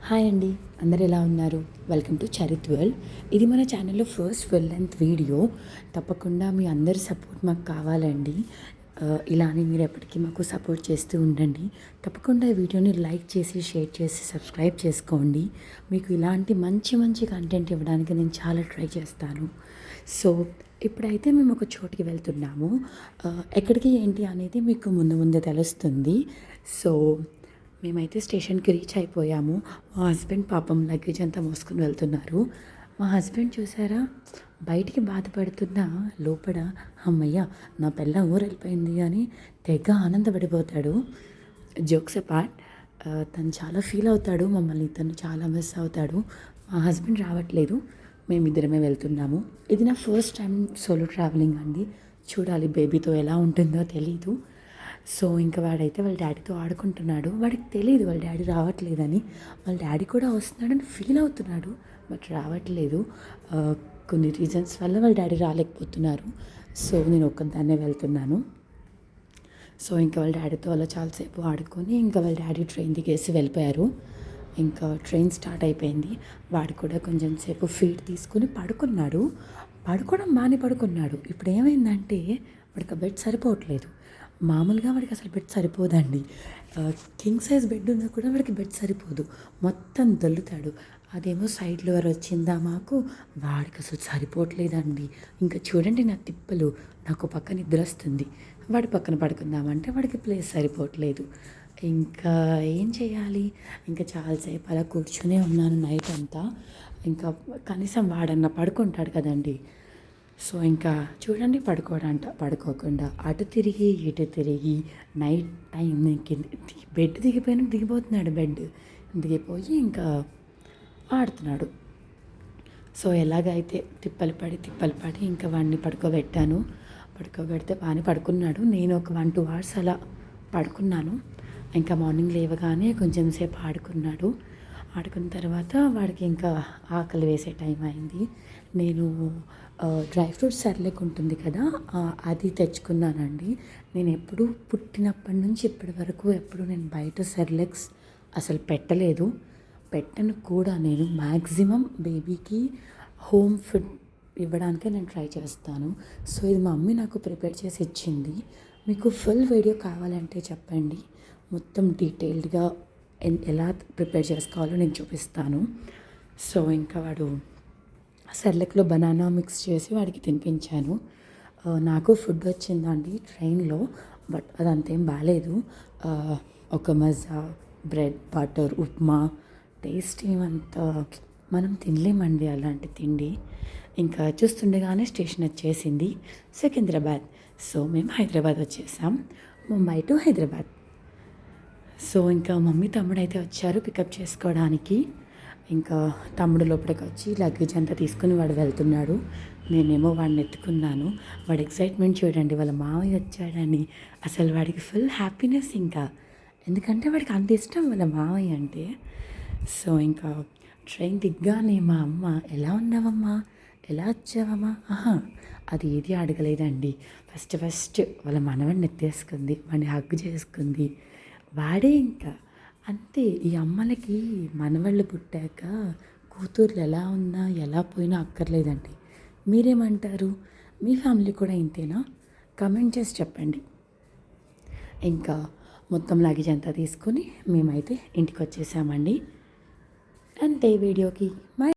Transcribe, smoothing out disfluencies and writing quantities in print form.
Hi అండి, అందరు ఎలా ఉన్నారు? Welcome to Charith world. ఇది మన ఛానల్లో ఫస్ట్ ఫుల్ లెంత్ వీడియో. తప్పకుండా మీ అందరి సపోర్ట్ మాకు కావాలండి. ఇలానే మీరు ఎప్పటికీ మాకు సపోర్ట్ చేస్తూ ఉండండి. తప్పకుండా ఈ వీడియోని లైక్ చేసి, షేర్ చేసి, సబ్స్క్రైబ్ చేసుకోండి. మీకు ఇలాంటి మంచి మంచి కంటెంట్ ఇవ్వడానికి నేను చాలా ట్రై చేస్తాను. సో ఇప్పుడైతే మేము ఒక చోటికి వెళ్తున్నాము. ఎక్కడికి ఏంటి అనేది మీకు ముందు ముందే తెలుస్తుంది. సో మేమైతే స్టేషన్కి రీచ్ అయిపోయాము. మా హస్బెండ్ పాపం లగేజ్ అంతా మోసుకొని వెళ్తున్నారు. మా హస్బెండ్ చూసారా, బయటికి బాధపడుతున్నా లోపల అమ్మయ్య నా పెళ్ళాం ఊరు వెళ్ళిపోయింది అని తెగ ఆనందపడిపోతాడు. జోక్స్ అపార్ట్, తను చాలా ఫీల్ అవుతాడు. మమ్మల్ని తను చాలా మిస్ అవుతాడు. మా హస్బెండ్ రావట్లేదు, మేమిద్దరమే వెళ్తున్నాము. ఇది నా ఫస్ట్ టైం సోలో ట్రావెలింగ్ అండి. చూడాలి బేబీతో ఎలా ఉంటుందో తెలీదు. సో ఇంకా వాడైతే వాళ్ళ డాడీతో ఆడుకుంటున్నాడు. వాడికి తెలియదు వాళ్ళ డాడీ రావట్లేదని. వాళ్ళ డాడీ కూడా వస్తున్నాడని ఫీల్ అవుతున్నాడు, బట్ రావట్లేదు. కొన్ని రీజన్స్ వల్ల వాళ్ళ డాడీ రాలేకపోతున్నారు. సో నేను ఒక్కదాన్నే వెళ్తున్నాను. సో ఇంకా వాళ్ళ డాడీతో అలా చాలాసేపు ఆడుకొని ఇంకా వాళ్ళ డాడీ ట్రైన్ దిగేసి వెళ్ళిపోయారు. ఇంకా ట్రైన్ స్టార్ట్ అయిపోయింది. వాడు కూడా కొంచెం సేపు ఫీడ్ తీసుకుని పడుకున్నాడు. పడుకోవడం బాగానే పడుకున్నాడు. ఇప్పుడు ఏమైందంటే వాడికి బెడ్ సరిపోవట్లేదు. మామూలుగా వాడికి అసలు బెడ్ సరిపోదండి. కింగ్ సైజ్ బెడ్ ఉన్నా కూడా వాడికి బెడ్ సరిపోదు, మొత్తం దొల్లుతాడు. అదేమో సైడ్లో ఎవరు వచ్చిందా మాకు, వాడికి అసలు సరిపోవట్లేదండి. ఇంకా చూడండి నా తిప్పలు. నాకు పక్కన నిద్ర వస్తుంది, వాడి పక్కన పడుకుందామంటే వాడికి ప్లేస్ సరిపోవట్లేదు. ఇంకా ఏం చేయాలి, ఇంకా చాలాసేపు అలా కూర్చొనే ఉన్నాను నైట్ అంతా. ఇంకా కనీసం వాడన్నా పడుకుంటాడు కదండి. సో ఇంకా చూడండి, పడుకోకుండా అటు తిరిగి ఇటు తిరిగి నైట్ టైం బెడ్ దిగిపోతున్నాడు. బెడ్ దిగిపోయి ఇంకా ఆడుతున్నాడు. సో ఎలాగైతే తిప్పలు పడి ఇంకా వాడిని పడుకోబెడితే బాగానే పడుకున్నాడు. నేను ఒక 1-2 అవర్స్ అలా పడుకున్నాను. ఇంకా మార్నింగ్ లేవగానే కొంచెం సేపు ఆడుకున్న తర్వాత వాడికి ఇంకా ఆకలి వేసే టైం అయింది. నేను డ్రై ఫ్రూట్స్ సెర్లాక్ ఉంటుంది కదా, అది తెచ్చుకున్నానండి. నేను ఎప్పుడు పుట్టినప్పటి నుంచి ఇప్పటి వరకు ఎప్పుడు నేను బయట సెర్లాక్స్ అసలు పెట్టను కూడా. నేను మ్యాక్సిమం బేబీకి హోమ్ ఫుడ్ ఇవ్వడానికే నేను ట్రై చేస్తాను. సో ఇది మా మమ్మీ నాకు ప్రిపేర్ చేసి ఇచ్చింది. మీకు ఫుల్ వీడియో కావాలంటే చెప్పండి, మొత్తం డీటెయిల్డ్గా ఎలా ప్రిపేర్ చేసుకోవాలో నేను చూపిస్తాను. సో ఇంకా వాడు సెర్లాక్లో బనానా మిక్స్ చేసి వాడికి తినిపించాను. నాకు ఫుడ్ వచ్చిందండి ట్రైన్లో, బట్ అదంతేం బాగాలేదు. ఒక మజా, బ్రెడ్, బటర్, ఉప్మా, టేస్ట్ ఏమంతా మనం తినలేమండి అలాంటి తిండి. ఇంకా చూస్తుండగానే స్టేషన్ వచ్చేసింది, సికింద్రాబాద్. సో మేము హైదరాబాద్ వచ్చేసాం, ముంబై టు హైదరాబాద్. సో ఇంకా మమ్మీ తమ్ముడు అయితే వచ్చారు పికప్ చేసుకోవడానికి. ఇంకా తమ్ముడు లోపలికి వచ్చి లగేజ్ అంతా తీసుకుని వాడు వెళ్తున్నాడు. నేనేమో వాడిని ఎత్తుకున్నాను. వాడి ఎక్సైట్మెంట్ చూడండి, వాళ్ళ మావయ్య వచ్చాడని. అసలు వాడికి ఫుల్ హ్యాపీనెస్. ఇంకా ఎందుకంటే వాడికి అంత ఇష్టం వాళ్ళ మావయ్య అంటే. సో ఇంకా ట్రైన్ దిగ్గానే మా అమ్మ, ఎలా ఉన్నావమ్మా, ఎలా వచ్చావమ్మా, అది ఏది అడగలేదండి. ఫస్ట్ వాళ్ళ మనవడిని ఎత్తేసుకుంది, వాడిని హగ్ చేసుకుంది. వాడే ఇంకా అంతే. ఈ అమ్మలకి మనవాళ్ళు పుట్టాక కూతుర్లు ఎలా ఉన్నా ఎలా పోయినా అక్కర్లేదండి. మీరేమంటారు? మీ ఫ్యామిలీ కూడా ఇంతేనా? కమెంట్ చేసి చెప్పండి. ఇంకా మొత్తం లగేజ్ అంతా తీసుకొని మేమైతే ఇంటికి వచ్చేసామండి. అంతే వీడియోకి.